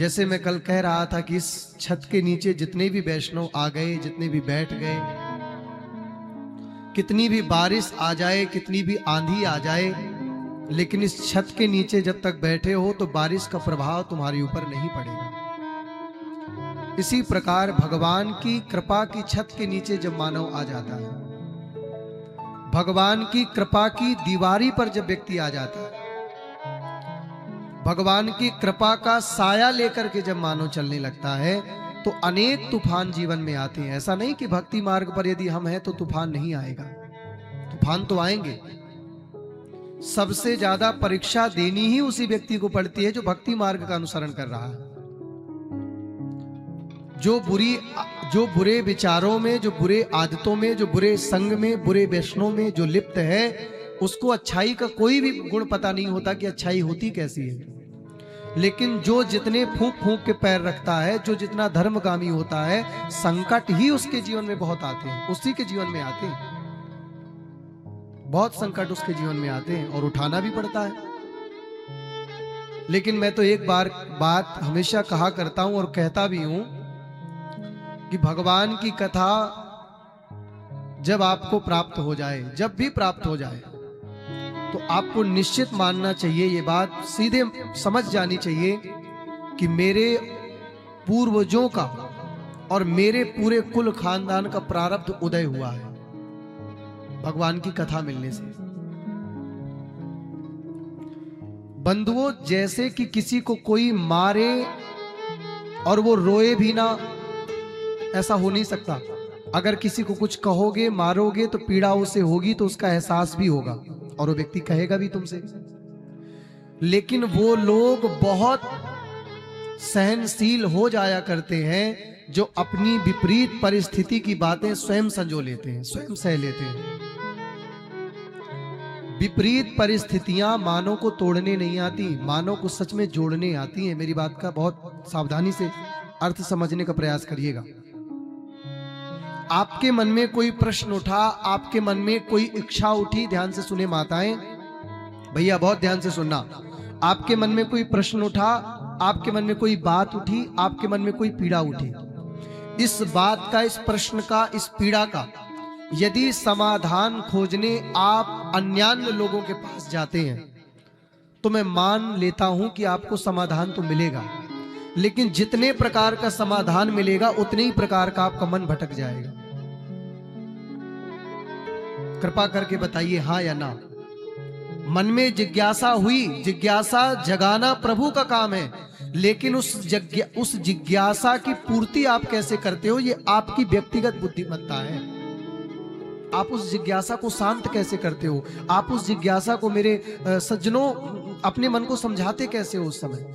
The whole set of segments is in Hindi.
जैसे मैं कल कह रहा था कि इस छत के नीचे जितने भी वैष्णव आ गए, जितने भी बैठ गए, कितनी भी बारिश आ जाए, कितनी भी आंधी आ जाए, लेकिन इस छत के नीचे जब तक बैठे हो तो बारिश का प्रभाव तुम्हारे ऊपर नहीं पड़ेगा। इसी प्रकार भगवान की कृपा की छत के नीचे जब मानव आ जाता है, भगवान की कृपा की दीवारी पर जब व्यक्ति आ जाता है, भगवान की कृपा का साया लेकर के जब मानव चलने लगता है, तो अनेक तूफान जीवन में आते हैं। ऐसा नहीं कि भक्ति मार्ग पर यदि हम हैं तो तूफान नहीं आएगा, तूफान तो आएंगे। सबसे ज्यादा परीक्षा देनी ही उसी व्यक्ति को पड़ती है जो भक्ति मार्ग का अनुसरण कर रहा है। जो बुरे विचारों में, जो बुरे आदतों में, जो बुरे संग में, बुरे व्यसनों में जो लिप्त है, उसको अच्छाई का कोई भी गुण पता नहीं होता कि अच्छाई होती कैसी है। लेकिन जो जितने फूंक फूंक के पैर रखता है, जो जितना धर्मगामी होता है, संकट ही उसके जीवन में बहुत आते हैं, उसी के जीवन में आते हैं। बहुत संकट उसके जीवन में आते हैं और उठाना भी पड़ता है। लेकिन मैं तो एक बात हमेशा कहा करता हूं और कहता भी हूं कि भगवान की कथा जब आपको प्राप्त हो जाए, जब भी प्राप्त हो जाए, तो आपको निश्चित मानना चाहिए, ये बात सीधे समझ जानी चाहिए कि मेरे पूर्वजों का और मेरे पूरे कुल खानदान का प्रारब्ध उदय हुआ है भगवान की कथा मिलने से। बंधुओं, जैसे कि किसी को कोई मारे और वो रोए भी ना, ऐसा हो नहीं सकता। अगर किसी को कुछ कहोगे, मारोगे, तो पीड़ा उसे होगी, तो उसका एहसास भी होगा और वो व्यक्ति कहेगा भी तुमसे। लेकिन वो लोग बहुत सहनशील हो जाया करते हैं जो अपनी विपरीत परिस्थिति की बातें स्वयं संजो लेते हैं, स्वयं सह लेते हैं। विपरीत परिस्थितियां मानव को तोड़ने नहीं आती, मानव को सच में जोड़ने आती हैं। मेरी बात का बहुत सावधानी से अर्थ समझने का प्रयास करिएगा। आपके मन में कोई प्रश्न उठा, आपके मन में कोई इच्छा उठी, ध्यान से सुने माताएं, भैया बहुत ध्यान से सुनना। आपके मन में कोई प्रश्न उठा, आपके मन में कोई बात उठी, आपके मन में कोई पीड़ा उठी, इस बात का, इस प्रश्न का, इस पीड़ा का यदि समाधान खोजने आप अन्यान्य लोगों के पास जाते हैं, तो मैं मान लेता हूं कि आपको समाधान तो मिलेगा, लेकिन जितने प्रकार का समाधान मिलेगा उतने ही प्रकार का आपका मन भटक जाएगा। कृपा करके बताइए हाँ या ना। मन में जिज्ञासा हुई, जिज्ञासा जगाना प्रभु का काम है, लेकिन उस जिज्ञासा की पूर्ति आप कैसे करते हो, ये आपकी व्यक्तिगत बुद्धिमत्ता है। आप उस जिज्ञासा को शांत कैसे करते हो, आप उस जिज्ञासा को, मेरे सज्जनों, अपने मन को समझाते कैसे हो उस समय।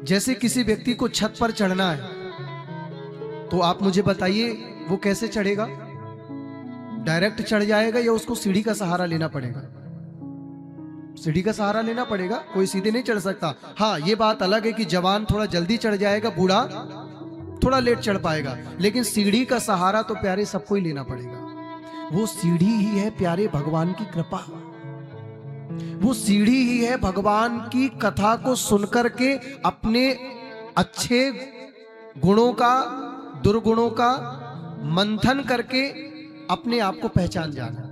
जैसे किसी व्यक्ति को छत पर चढ़ना है, तो आप मुझे बताइए वो कैसे चढ़ेगा? डायरेक्ट चढ़ जाएगा या उसको सीढ़ी का सहारा लेना पड़ेगा? सीढ़ी का सहारा लेना पड़ेगा, कोई सीधे नहीं चढ़ सकता। हाँ, ये बात अलग है कि जवान थोड़ा जल्दी चढ़ जाएगा, बूढ़ा थोड़ा लेट चढ़ पाएगा, लेकिन सीढ़ी का सहारा तो प्यारे सबको ही लेना पड़ेगा। वो सीढ़ी ही है प्यारे भगवान की कृपा, वो सीढ़ी ही है भगवान की कथा को सुनकर के अपने अच्छे गुणों का, दुर्गुणों का मंथन करके अपने आप को पहचान जाना।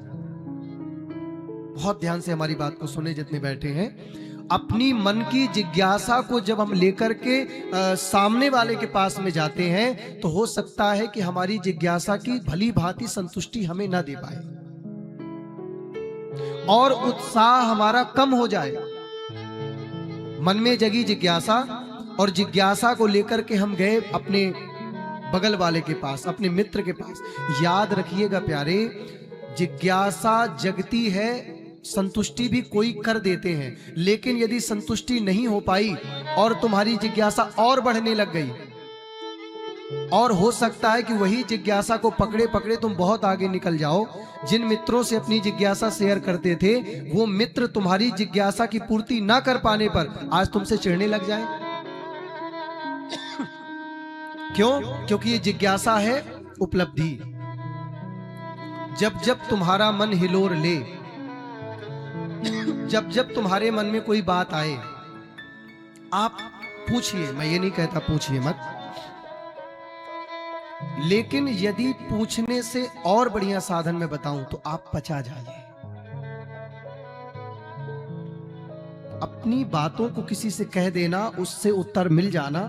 बहुत ध्यान से हमारी बात को सुने जितने बैठे हैं। अपनी मन की जिज्ञासा को जब हम लेकर के सामने वाले के पास में जाते हैं, तो हो सकता है कि हमारी जिज्ञासा की भली भांति संतुष्टि हमें ना दे पाए और उत्साह हमारा कम हो जाए। मन में जगी जिज्ञासा, और जिज्ञासा को लेकर के हम गए अपने बगल वाले के पास, अपने मित्र के पास। याद रखिएगा प्यारे, जिज्ञासा जगती है, संतुष्टि भी कोई कर देते हैं, लेकिन यदि संतुष्टि नहीं हो पाई और तुम्हारी जिज्ञासा और बढ़ने लग गई, और हो सकता है कि वही जिज्ञासा को पकड़े पकड़े तुम बहुत आगे निकल जाओ। जिन मित्रों से अपनी जिज्ञासा शेयर करते थे, वो मित्र तुम्हारी जिज्ञासा की पूर्ति ना कर पाने पर आज तुमसे चिढ़ने लग जाए। क्यों? क्योंकि ये जिज्ञासा है उपलब्धि। जब जब तुम्हारा मन हिलोर ले, जब जब तुम्हारे मन में कोई बात आए, आप पूछिए, मैं ये नहीं कहता पूछिए मत, लेकिन यदि पूछने से और बढ़िया साधन में बताऊं तो आप पचा जाइए। अपनी बातों को किसी से कह देना, उससे उत्तर मिल जाना,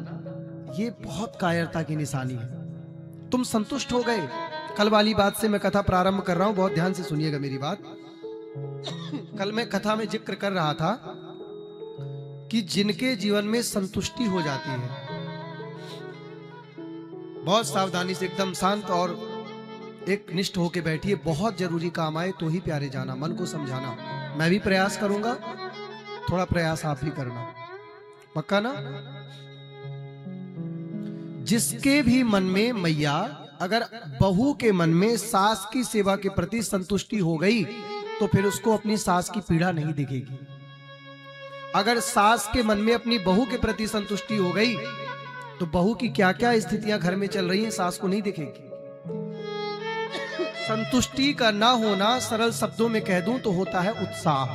ये बहुत कायरता की निशानी है। तुम संतुष्ट हो गए। कल वाली बात से मैं कथा प्रारंभ कर रहा हूं, बहुत ध्यान से सुनिएगा मेरी बात। कल मैं कथा में जिक्र कर रहा था कि जिनके जीवन में संतुष्टि हो जाती है, बहुत सावधानी से एकदम शांत और एक निष्ठ होके बैठिए। बहुत जरूरी काम आए तो ही प्यारे जाना, मन को समझाना। मैं भी प्रयास करूंगा, थोड़ा प्रयास आप भी करना, पक्का ना? जिसके भी मन में मैया, अगर बहू के मन में सास की सेवा के प्रति संतुष्टि हो गई तो फिर उसको अपनी सास की पीड़ा नहीं दिखेगी। अगर सास के मन में अपनी बहू के प्रति संतुष्टि हो गई तो बहू की क्या क्या स्थितियां घर में चल रही हैं सास को नहीं दिखेगी। संतुष्टि का ना होना, सरल शब्दों में कह दूं तो होता है उत्साह।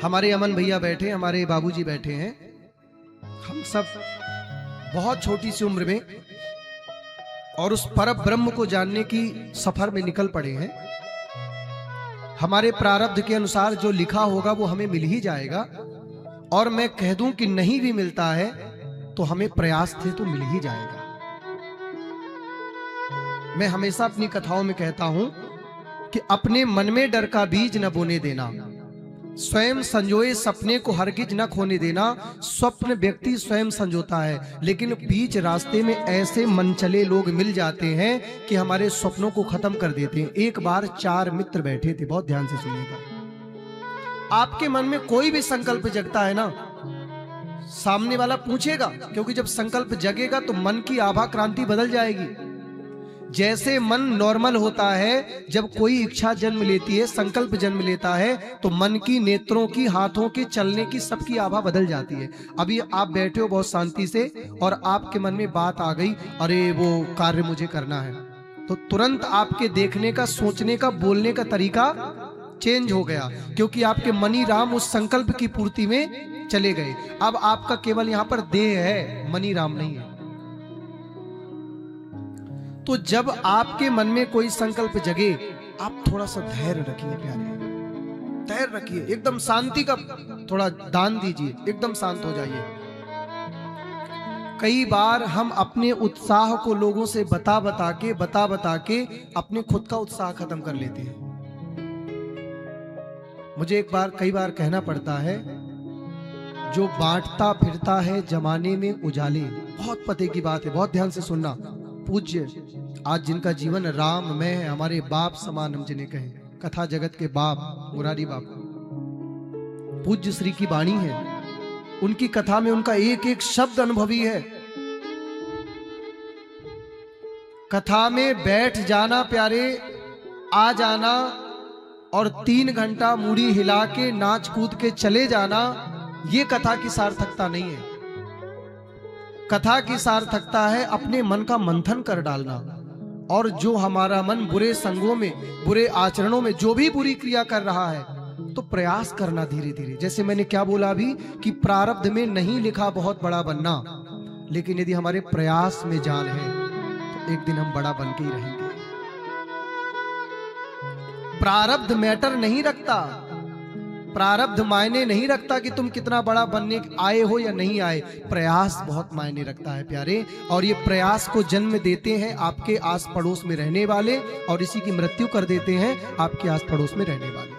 हमारे अमन भैया बैठे, हमारे बाबूजी बैठे हैं, हम सब बहुत छोटी सी उम्र में और उस परम ब्रह्म को जानने की सफर में निकल पड़े हैं। हमारे प्रारब्ध के अनुसार जो लिखा होगा वो हमें मिल ही जाएगा, और मैं कह दूं कि नहीं भी मिलता है तो हमें प्रयास से तो मिल ही जाएगा। मैं हमेशा अपनी कथाओं में कहता हूं कि अपने मन में डर का बीज न बोने देना, स्वयं संजोए सपने को हरगिज न खोने देना। स्वप्न व्यक्ति स्वयं संजोता है, लेकिन बीच रास्ते में ऐसे मनचले लोग मिल जाते हैं कि हमारे सपनों को खत्म कर देते हैं। एक बार 4 मित्र बैठे थे, बहुत ध्यान से सुनिएगा। आपके मन में कोई भी संकल्प जगता है ना, सामने वाला पूछेगा, क्योंकि जब संकल्प जगेगा तो मन की आभा क्रांति बदल जाएगी। जैसे मन नॉर्मल होता है, जब कोई इच्छा जन्म लेती है, संकल्प जन्म लेता है, तो मन की, नेत्रों की, हाथों के चलने की, सबकी आभा बदल जाती है। अभी आप बैठे हो बहुत शांति से और आपके मन में बात आ गई, अरे वो कार्य मुझे करना है, तो तुरंत आपके देखने का, सोचने का, बोलने का तरीका चेंज हो गया, क्योंकि आपके मनी राम उस संकल्प की पूर्ति में चले गए। अब आपका केवल यहां पर देह है, मनी राम नहीं है। तो जब आपके मन में कोई संकल्प जगे, आप थोड़ा सा धैर्य रखिए प्यारे, धैर्य रखिए, एकदम शांति का थोड़ा दान दीजिए, एकदम शांत हो जाइए। कई बार हम अपने उत्साह को लोगों से बता बता के अपने खुद का उत्साह खत्म कर लेते हैं। मुझे कई बार कहना पड़ता है, जो बांटता फिरता है जमाने में उजाले। बहुत पते की बात है, बहुत ध्यान से सुनना। पूज्य आज जिनका जीवन राममय है, हमारे बाप समान हम जिन्हें कहें, कथा जगत के बाप मुरारी बापू, पूज्य श्री की वाणी है। उनकी कथा में उनका एक एक शब्द अनुभवी है। कथा में बैठ जाना प्यारे, आ जाना और 3 घंटा मूड़ी हिला के नाच कूद के चले जाना, ये कथा की सार्थकता नहीं है। कथा की सार्थकता है अपने मन का मंथन कर डालना, और जो हमारा मन बुरे संगों में, बुरे आचरणों में जो भी बुरी क्रिया कर रहा है, तो प्रयास करना धीरे धीरे। जैसे मैंने क्या बोला अभी कि प्रारब्ध में नहीं लिखा बहुत बड़ा बनना, लेकिन यदि हमारे प्रयास में जान है तो एक दिन हम बड़ा बन के ही रहेंगे। प्रारब्ध मैटर नहीं रखता, प्रारब्ध मायने नहीं रखता कि तुम कितना बड़ा बनने आए हो या नहीं आए। प्रयास बहुत मायने रखता है प्यारे, और ये प्रयास को जन्म देते हैं आपके आस पड़ोस में रहने वाले, और इसी की मृत्यु कर देते हैं आपके आस पड़ोस में रहने वाले।